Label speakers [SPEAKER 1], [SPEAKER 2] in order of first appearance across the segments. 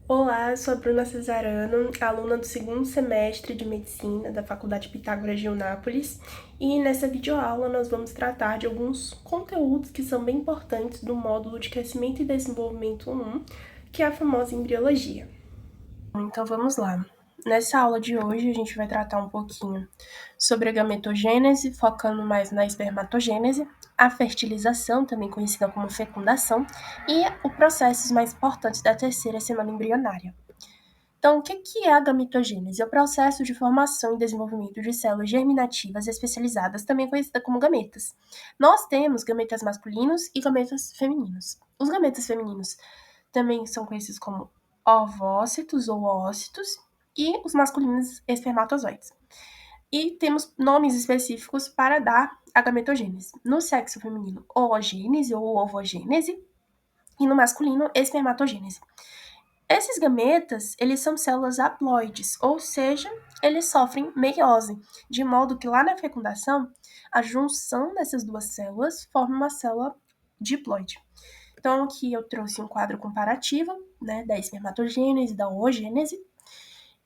[SPEAKER 1] Olá, eu sou a Bruna Cesarano, aluna do segundo semestre de Medicina da Faculdade Pitágoras de Eunápolis, e nessa videoaula nós vamos tratar de alguns conteúdos que são bem importantes do módulo de Crescimento e Desenvolvimento 1, que é a famosa embriologia. Então vamos lá. Nessa aula de hoje a gente vai tratar um pouquinho sobre a gametogênese, focando mais na espermatogênese, a fertilização, também conhecida como fecundação, e os processos mais importantes da terceira semana embrionária. Então, o que é a gametogênese? É o processo de formação e desenvolvimento de células germinativas especializadas, também conhecida como gametas. Nós temos gametas masculinos e gametas femininos. Os gametas femininos também são conhecidos como ovócitos ou oócitos, e os masculinos espermatozoides. E temos nomes específicos para dar a gametogênese. No sexo feminino, oogênese ou ovogênese, e no masculino, espermatogênese. Esses gametas, eles são células haploides, ou seja, eles sofrem meiose, de modo que lá na fecundação, a junção dessas duas células forma uma célula diploide. Então, aqui eu trouxe um quadro comparativo, né, da espermatogênese, da oogênese,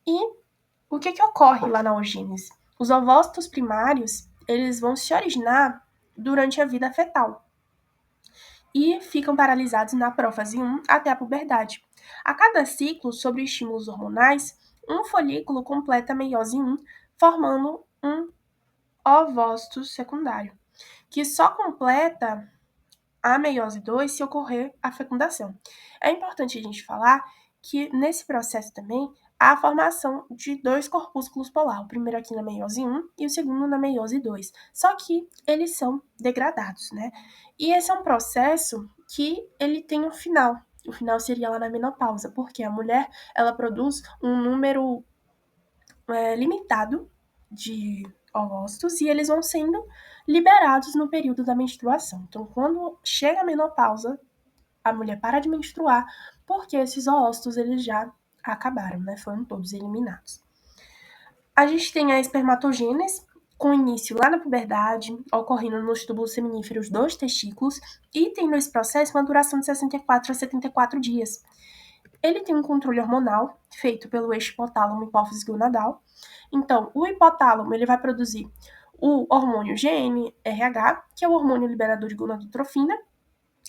[SPEAKER 1] e o que ocorre lá na oogênese? Os ovócitos primários, eles vão se originar durante a vida fetal e ficam paralisados na prófase 1 até a puberdade. A cada ciclo, sobre estímulos hormonais, um folículo completa a meiose 1, formando um ovócito secundário, que só completa a meiose 2 se ocorrer a fecundação. É importante a gente falar que nesse processo também há a formação de dois corpúsculos polar, o primeiro aqui na meiose 1 e o segundo na meiose 2, só que eles são degradados, né? E esse é um processo que ele tem um final. O final seria lá na menopausa, porque a mulher ela produz um número limitado de ovócitos e eles vão sendo liberados no período da menstruação. Então, quando chega a menopausa, a mulher para de menstruar porque esses ovócitos eles já acabaram, né? Foram todos eliminados. A gente tem a espermatogênese, com início lá na puberdade, ocorrendo nos túbulos seminíferos dos testículos, e tem nesse processo uma duração de 64 a 74 dias. Ele tem um controle hormonal feito pelo eixo hipotálamo hipófise gonadal. Então, o hipotálamo ele vai produzir o hormônio GnRH, que é o hormônio liberador de gonadotrofina,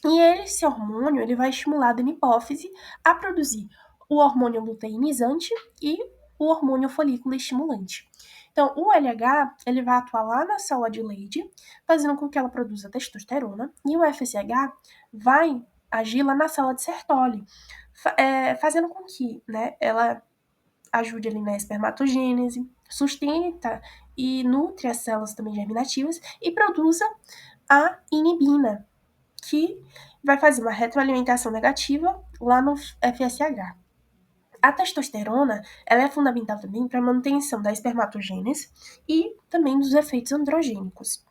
[SPEAKER 1] e esse hormônio ele vai estimular a hipófise a produzir o hormônio luteinizante e o hormônio folículo estimulante. Então, o LH ele vai atuar lá na célula de Leydig, fazendo com que ela produza testosterona, e o FSH vai agir lá na célula de Sertoli, fazendo com que, né, ela ajude ali na espermatogênese, sustenta e nutre as células também germinativas e produza a inibina, que vai fazer uma retroalimentação negativa lá no FSH. A testosterona ela é fundamental também para a manutenção da espermatogênese e também dos efeitos androgênicos.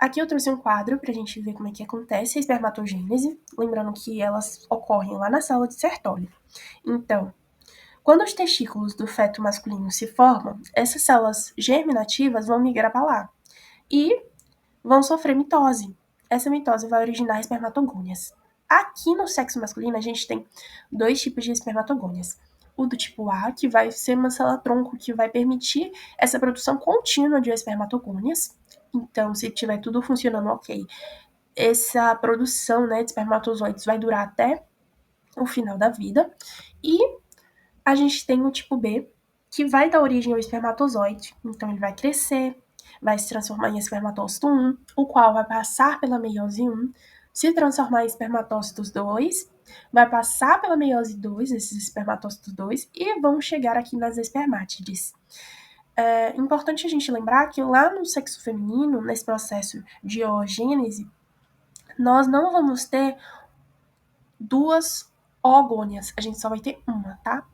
[SPEAKER 1] Aqui eu trouxe um quadro para a gente ver como é que acontece a espermatogênese, lembrando que elas ocorrem lá na célula de Sertoli. Então, quando os testículos do feto masculino se formam, essas células germinativas vão migrar para lá e vão sofrer mitose. Essa mitose vai originar espermatogônias. Aqui no sexo masculino, a gente tem dois tipos de espermatogônias. O do tipo A, que vai ser uma célula-tronco, que vai permitir essa produção contínua de espermatogônias. Então, se tiver tudo funcionando ok, essa produção, né, de espermatozoides vai durar até o final da vida. E a gente tem o tipo B, que vai dar origem ao espermatozoide. Então, ele vai crescer, vai se transformar em espermatócito 1, o qual vai passar pela meiose 1, se transformar em espermatócitos 2, vai passar pela meiose 2, esses espermatócitos 2, e vão chegar aqui nas espermátides. É importante a gente lembrar que lá no sexo feminino, nesse processo de oogênese, nós não vamos ter duas oogônias, a gente só vai ter uma, tá?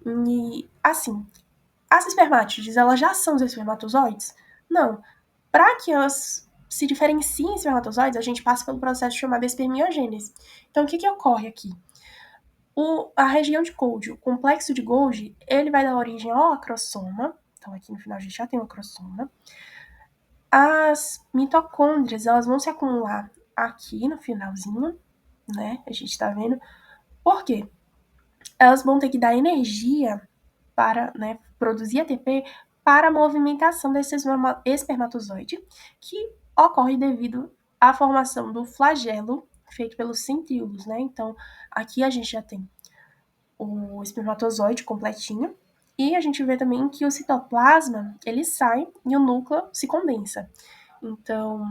[SPEAKER 1] E, assim, as espermátides, elas já são os espermatozoides? Não. Para que elas se diferenciem em espermatozoides, a gente passa pelo processo chamado espermiogênese. Então, o que ocorre aqui? A região de Golgi, o complexo de Golgi, ele vai dar origem ao acrossoma. Então, aqui no final a gente já tem o acrossoma. As mitocôndrias, elas vão se acumular aqui no finalzinho, né? A gente tá vendo. Por quê? elas vão ter que dar energia para, né, produzir ATP para a movimentação desse espermatozoide, que ocorre devido à formação do flagelo feito pelos centríolos, né? Então, aqui a gente já tem o espermatozoide completinho, e a gente vê também que o citoplasma, ele sai e o núcleo se condensa. Então,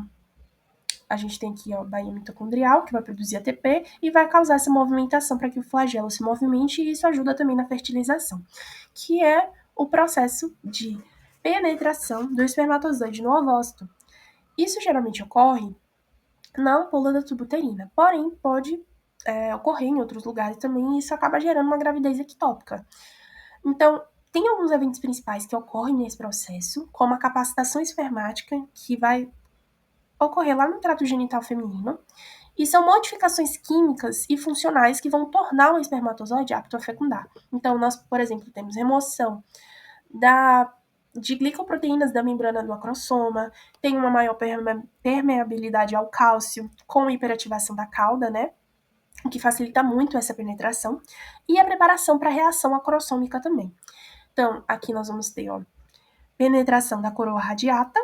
[SPEAKER 1] a gente tem aqui a baía mitocondrial, que vai produzir ATP e vai causar essa movimentação para que o flagelo se movimente, e isso ajuda também na fertilização, que é o processo de penetração do espermatozoide no ovócito. Isso geralmente ocorre na ampola da tuba uterina, porém pode ocorrer em outros lugares também, e isso acaba gerando uma gravidez ectópica. Então, tem alguns eventos principais que ocorrem nesse processo, como a capacitação espermática, que vai ocorrer lá no trato genital feminino, e são modificações químicas e funcionais que vão tornar o espermatozoide apto a fecundar. Então, nós, por exemplo, temos remoção de glicoproteínas da membrana do acrossoma, tem uma maior permeabilidade ao cálcio, com hiperativação da cauda, né? O que facilita muito essa penetração, e a preparação para a reação acrossômica também. Então, aqui nós vamos ter, penetração da coroa radiata,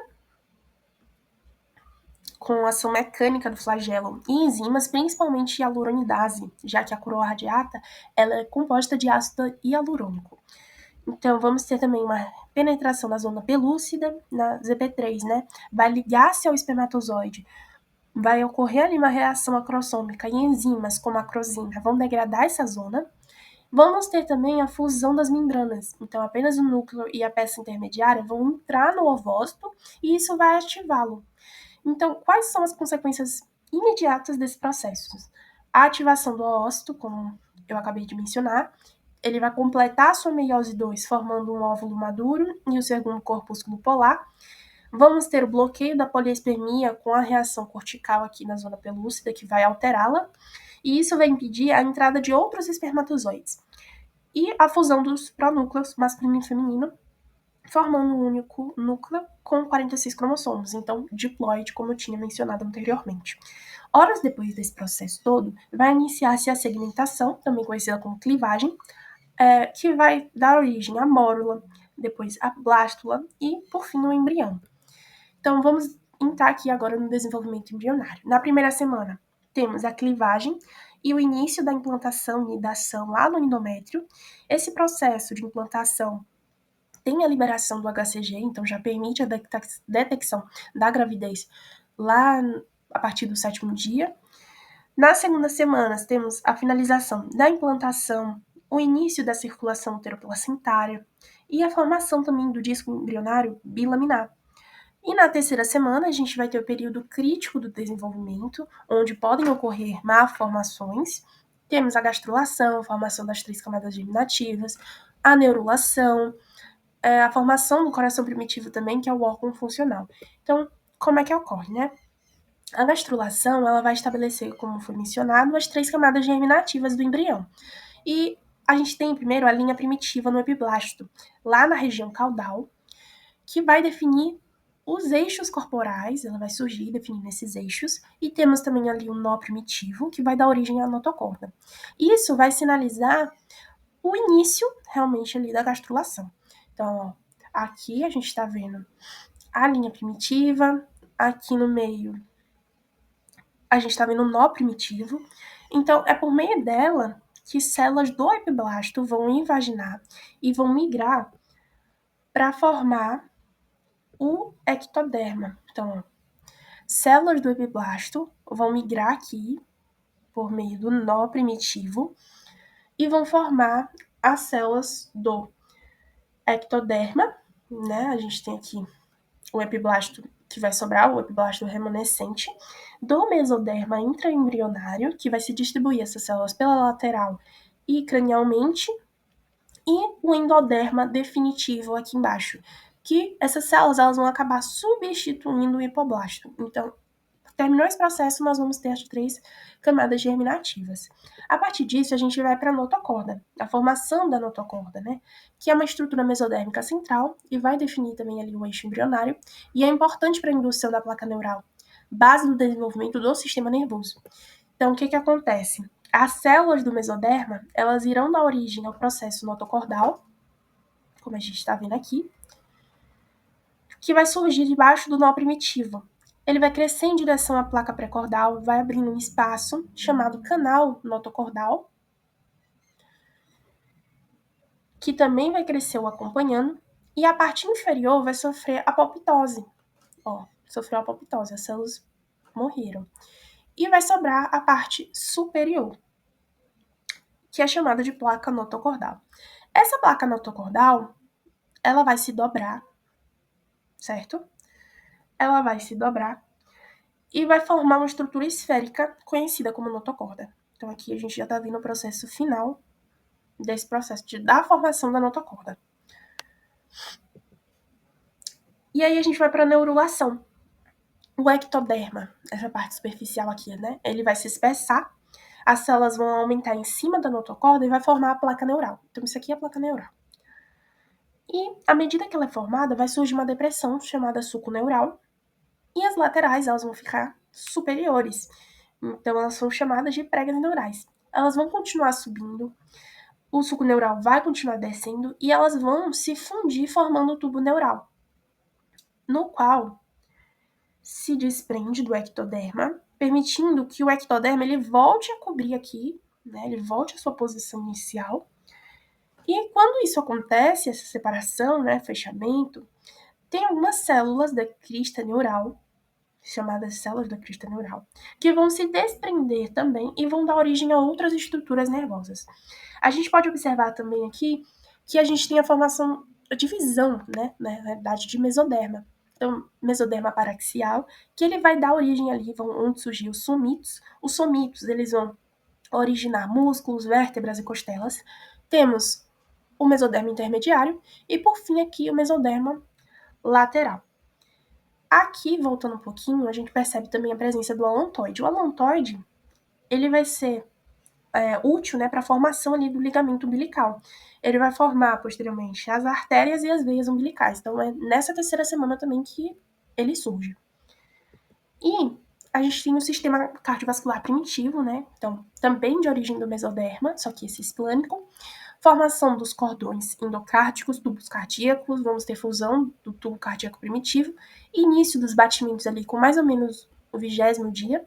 [SPEAKER 1] com ação mecânica do flagelo e enzimas, principalmente hialuronidase, já que a coroa radiata ela é composta de ácido hialurônico. Então, vamos ter também uma penetração da zona pelúcida, na ZP3, né? Vai ligar-se ao espermatozoide, vai ocorrer ali uma reação acrossômica, e enzimas como a acrosina vão degradar essa zona. Vamos ter também a fusão das membranas. Então, apenas o núcleo e a peça intermediária vão entrar no ovócito, e isso vai ativá-lo. Então, quais são as consequências imediatas desse processo? A ativação do ócito, como eu acabei de mencionar, ele vai completar a sua meiose 2, formando um óvulo maduro e o segundo corpúsculo polar. Vamos ter o bloqueio da poliespermia com a reação cortical aqui na zona pelúcida, que vai alterá-la, e isso vai impedir a entrada de outros espermatozoides. E a fusão dos pronúcleos masculino e feminino, formando um único núcleo com 46 cromossomos, então diploide, como eu tinha mencionado anteriormente. Horas depois desse processo todo, vai iniciar-se a segmentação, também conhecida como clivagem, que vai dar origem à mórula, depois à blástula e, por fim, o embrião. Então, vamos entrar aqui agora no desenvolvimento embrionário. Na primeira semana, temos a clivagem e o início da implantação e nidação lá no endométrio. Esse processo de implantação tem a liberação do HCG, então já permite a detecção da gravidez lá a partir do 7º dia. Na segunda semana, temos a finalização da implantação, o início da circulação uteroplacentária e a formação também do disco embrionário bilaminar. E na terceira semana, a gente vai ter o período crítico do desenvolvimento, onde podem ocorrer malformações. Temos a gastrulação, a formação das 3 camadas germinativas, a neurulação, a formação do coração primitivo também, que é o órgão funcional. Então, como é que ocorre, né? A gastrulação, ela vai estabelecer, como foi mencionado, as 3 camadas germinativas do embrião. E a gente tem primeiro a linha primitiva no epiblasto, lá na região caudal, que vai definir os eixos corporais, ela vai surgir definindo esses eixos, e temos também ali o nó primitivo, que vai dar origem à notocorda. Isso vai sinalizar o início, realmente, ali da gastrulação. Então, aqui a gente está vendo a linha primitiva, aqui no meio a gente está vendo o nó primitivo. Então, é por meio dela que células do epiblasto vão invaginar e vão migrar para formar o ectoderma. Então, células do epiblasto vão migrar aqui por meio do nó primitivo e vão formar as células do ectoderma, né? A gente tem aqui o epiblasto que vai sobrar, o epiblasto remanescente, do mesoderma intraembrionário, que vai se distribuir essas células pela lateral e cranialmente, e o endoderma definitivo aqui embaixo, que essas células elas vão acabar substituindo o hipoblasto. Então, terminou esse processo, nós vamos ter as 3 camadas germinativas. A partir disso, a gente vai para a notocorda, a formação da notocorda, né? Que é uma estrutura mesodérmica central e vai definir também ali o eixo embrionário, e é importante para a indução da placa neural, base do desenvolvimento do sistema nervoso. Então, o que acontece? as células do mesoderma, elas irão dar origem ao processo notocordal, como a gente está vendo aqui, que vai surgir debaixo do nó primitivo. Ele vai crescer em direção à placa pré-cordal, vai abrindo um espaço chamado canal notocordal, que também vai crescer o acompanhando, e a parte inferior vai sofrer apoptose. Sofreu apoptose, as células morreram. E vai sobrar a parte superior, que é chamada de placa notocordal. Essa placa notocordal, ela vai se dobrar, certo? Ela vai se dobrar e vai formar uma estrutura esférica conhecida como notocorda. Então aqui a gente já está vendo o processo final desse processo da formação da notocorda. E aí a gente vai para a neurulação. O ectoderma, essa parte superficial aqui, né? Ele vai se espessar, as células vão aumentar em cima da notocorda e vai formar a placa neural. Então isso aqui é a placa neural. E à medida que ela é formada, vai surgir uma depressão chamada sulco neural, e as laterais elas vão ficar superiores. Então elas são chamadas de pregas neurais. Elas vão continuar subindo, o sulco neural vai continuar descendo e elas vão se fundir formando o tubo neural, no qual se desprende do ectoderma, permitindo que o ectoderma ele volte a cobrir aqui, né? Ele volte à sua posição inicial. E quando isso acontece, essa separação, né, fechamento, tem algumas células da crista neural, chamadas células da crista neural, que vão se desprender também e vão dar origem a outras estruturas nervosas. A gente pode observar também aqui que a gente tem a formação, a divisão, né, na realidade, de mesoderma. Então, mesoderma paraxial, que ele vai dar origem ali, onde surgir os somitos. Os somitos, eles vão originar músculos, vértebras e costelas. Temos o mesoderma intermediário e, por fim, aqui o mesoderma lateral. Aqui, voltando um pouquinho, a gente percebe também a presença do alontoide. O alontoide, ele vai ser útil, né, para a formação ali do ligamento umbilical. Ele vai formar, posteriormente, as artérias e as veias umbilicais. Então, é nessa terceira semana também que ele surge. E a gente tem o sistema cardiovascular primitivo, né? Então, também de origem do mesoderma, só que esse esplânico. Formação dos cordões endocárdicos, tubos cardíacos, vamos ter fusão do tubo cardíaco primitivo, início dos batimentos ali com mais ou menos o 20º dia,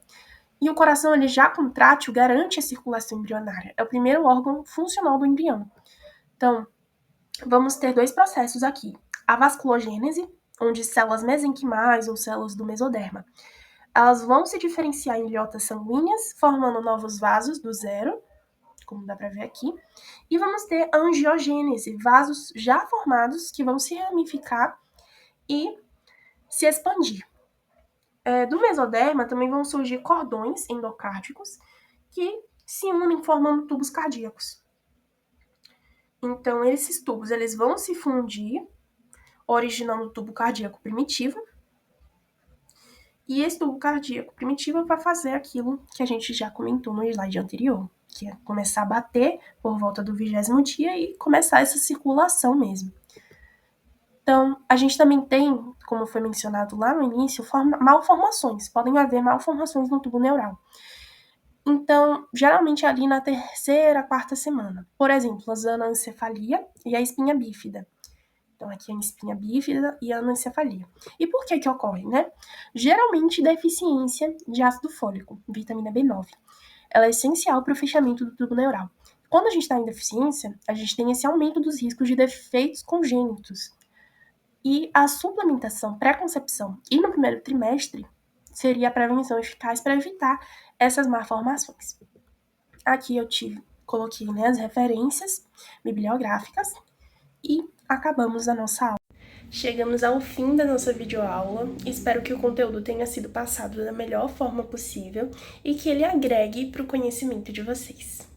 [SPEAKER 1] e o coração ele já contrátil garante a circulação embrionária, é o primeiro órgão funcional do embrião. Então, vamos ter dois processos aqui, a vasculogênese, onde células mesenquimais ou células do mesoderma, elas vão se diferenciar em ilhotas sanguíneas, formando novos vasos do zero, como dá para ver aqui, e vamos ter a angiogênese, vasos já formados que vão se ramificar e se expandir. Do mesoderma também vão surgir cordões endocárdicos que se unem formando tubos cardíacos. Então, esses tubos eles vão se fundir, originando o tubo cardíaco primitivo, e esse tubo cardíaco primitivo vai fazer aquilo que a gente já comentou no slide anterior, que é começar a bater por volta do 20º dia e começar essa circulação mesmo. Então, a gente também tem, como foi mencionado lá no início, malformações. Podem haver malformações no tubo neural. Então, geralmente ali na terceira, quarta semana. Por exemplo, a anencefalia e a espinha bífida. Então, aqui a espinha bífida e a anencefalia. E por que que ocorre, né? Geralmente, deficiência de ácido fólico, vitamina B9. Ela é essencial para o fechamento do tubo neural. Quando a gente está em deficiência, a gente tem esse aumento dos riscos de defeitos congênitos. E a suplementação pré-concepção e no primeiro trimestre seria a prevenção eficaz para evitar essas malformações. Aqui eu coloquei, né, as referências bibliográficas e acabamos a nossa aula. Chegamos ao fim da nossa videoaula, espero que o conteúdo tenha sido passado da melhor forma possível e que ele agregue para o conhecimento de vocês.